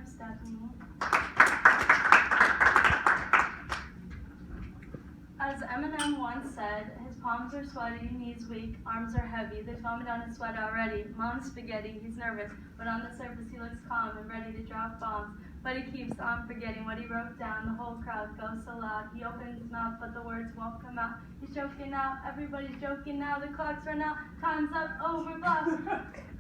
Stephanie. As Eminem once said, his palms are sweaty, knees weak, arms are heavy. They foam down his sweat already. Mom's spaghetti, he's nervous, but on the surface he looks calm and ready to drop bombs. But he keeps on forgetting what he wrote down. The whole crowd goes so loud. He opens his mouth, but the words won't come out. He's joking now, everybody's joking now. The clock's run out, time's up, over, blah.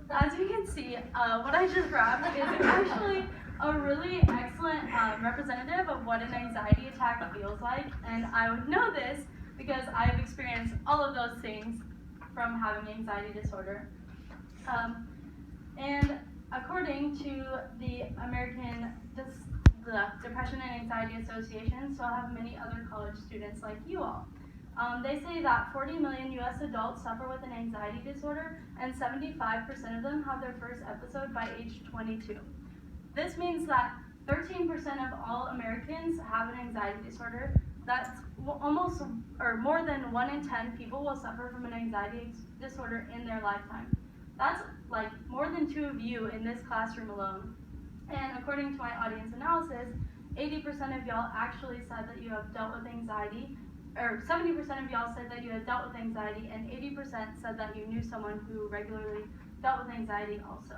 As you can see, what I just rapped is actually a really excellent representative of what an anxiety attack feels like, and I would know this because I have experienced all of those things from having anxiety disorder. And according to the American Depression and Anxiety Association, so I have many other college students like you all. They say that 40 million U.S. adults suffer with an anxiety disorder, and 75% of them have their first episode by age 22. This means that 13% of all Americans have an anxiety disorder. That's almost, or more than 1 in 10 people will suffer from an anxiety disorder in their lifetime. That's like more than 2 of you in this classroom alone. And according to my audience analysis, 80% of y'all actually said that you have dealt with anxiety, or 70% of y'all said that you had dealt with anxiety, and 80% said that you knew someone who regularly dealt with anxiety also.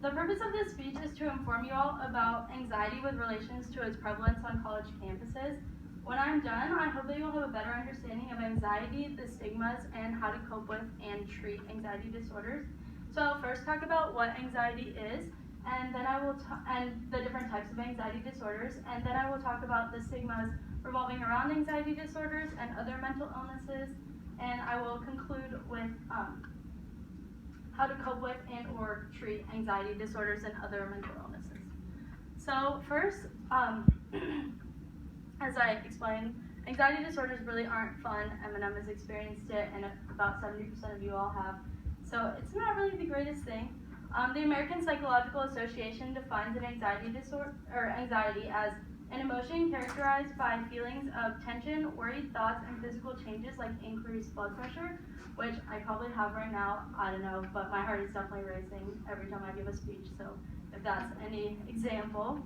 The purpose of this speech is to inform you all about anxiety with relations to its prevalence on college campuses. When I'm done, I hope that you'll have a better understanding of anxiety, the stigmas, and how to cope with and treat anxiety disorders. So I'll first talk about what anxiety is, and then I will and the different types of anxiety disorders, and then I will talk about the stigmas revolving around anxiety disorders and other mental illnesses, and I will conclude with how to cope with and or treat anxiety disorders and other mental illnesses. So first, as I explained, anxiety disorders really aren't fun. Eminem has experienced it, and about 70% of you all have. So it's not really the greatest thing. The American Psychological Association defines an anxiety disorder or anxiety as an emotion characterized by feelings of tension, worried thoughts, and physical changes like increased blood pressure, which I probably have right now. I don't know, but my heart is definitely racing every time I give a speech, so if that's any example.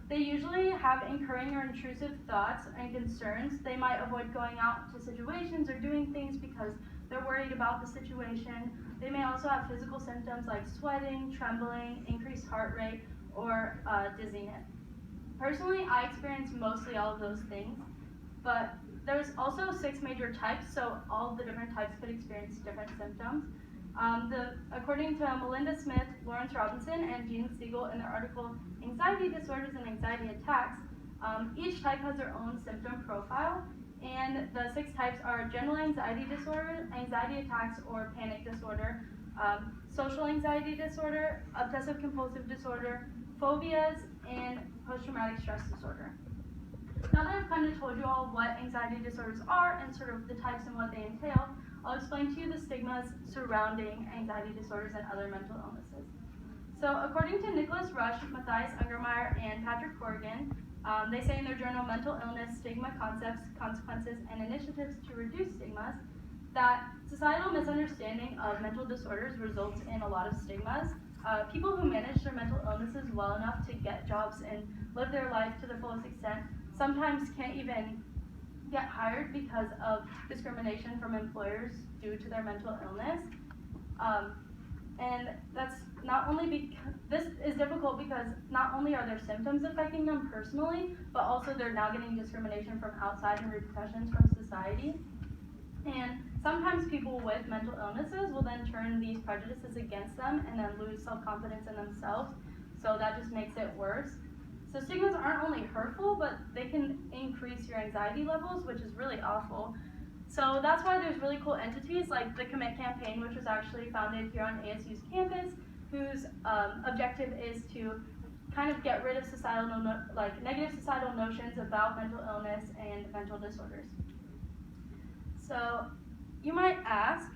They usually have incurring or intrusive thoughts and concerns. They might avoid going out to situations or doing things because they're worried about the situation. They may also have physical symptoms like sweating, trembling, increased heart rate, or dizziness. Personally, I experience mostly all of those things, but there's also 6 major types, so all the different types could experience different symptoms. According to Melinda Smith, Lawrence Robinson, and Gene Siegel in their article, Anxiety Disorders and Anxiety Attacks, each type has their own symptom profile, and the 6 types are general anxiety disorder, anxiety attacks or panic disorder, social anxiety disorder, obsessive compulsive disorder, phobias, and post-traumatic stress disorder. Now that I've kind of told you all what anxiety disorders are and sort of the types and what they entail, I'll explain to you the stigmas surrounding anxiety disorders and other mental illnesses. So according to Nicholas Rush, Matthias Ungermeyer, and Patrick Corrigan, they say in their journal Mental Illness, Stigma, Concepts, Consequences, and Initiatives to Reduce Stigmas, that societal misunderstanding of mental disorders results in a lot of stigmas. People who manage their mental illnesses well enough to get jobs and live their life to their fullest extent sometimes can't even get hired because of discrimination from employers due to their mental illness. And that's not only this is difficult because not only are their symptoms affecting them personally, but also they're now getting discrimination from outside and repercussions from society. And sometimes people with mental illnesses will then turn these prejudices against them and then lose self-confidence in themselves. So that just makes it worse. So stigmas aren't only hurtful, but they can increase your anxiety levels, which is really awful. So that's why there's really cool entities like the Commit Campaign, which was actually founded here on ASU's campus, whose objective is to kind of get rid of negative societal notions about mental illness and mental disorders. So you might ask,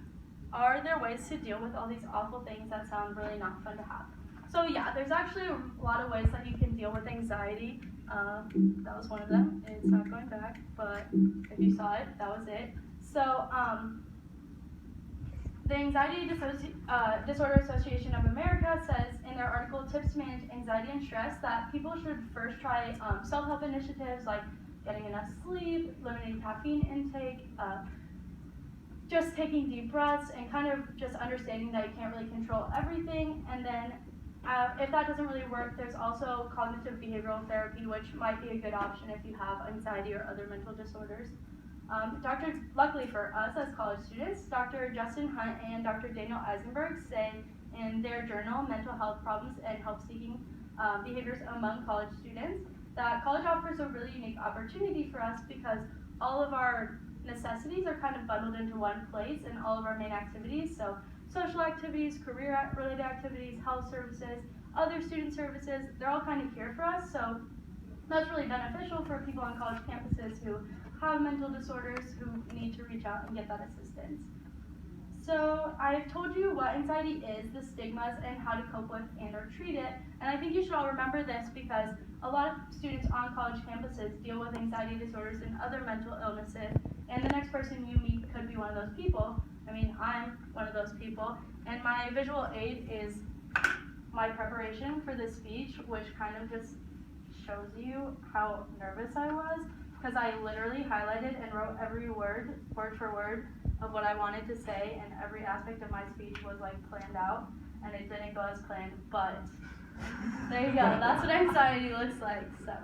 are there ways to deal with all these awful things that sound really not fun to have? So yeah, there's actually a lot of ways that you can deal with anxiety. That was one of them. It's not going back, but if you saw it, that was it. So the Anxiety Disorder Association of America says in their article tips to manage anxiety and stress that people should first try self-help initiatives like getting enough sleep, limiting caffeine intake, just taking deep breaths, and kind of just understanding that you can't really control everything. And then if that doesn't really work, there's also cognitive behavioral therapy, which might be a good option if you have anxiety or other mental disorders. Luckily for us as college students, Dr. Justin Hunt and Dr. Daniel Eisenberg say in their journal, Mental Health Problems and Help-Seeking Behaviors Among College Students, that college offers a really unique opportunity for us because all of our necessities are kind of bundled into one place in all of our main activities. So social activities, career-related activities, health services, other student services, they're all kind of here for us. So that's really beneficial for people on college campuses who have mental disorders, who need to reach out and get that assistance. So I've told you what anxiety is, the stigmas, and how to cope with and or treat it. And I think you should all remember this because a lot of students on college campuses deal with anxiety disorders and other mental illnesses. And the next person you meet could be one of those people. I mean, I'm one of those people. And my visual aid is my preparation for this speech, which kind of just shows you how nervous I was, because I literally highlighted and wrote every word for word, of what I wanted to say, and every aspect of my speech was like planned out, and it didn't go as planned, but there you go. That's what anxiety looks like. So.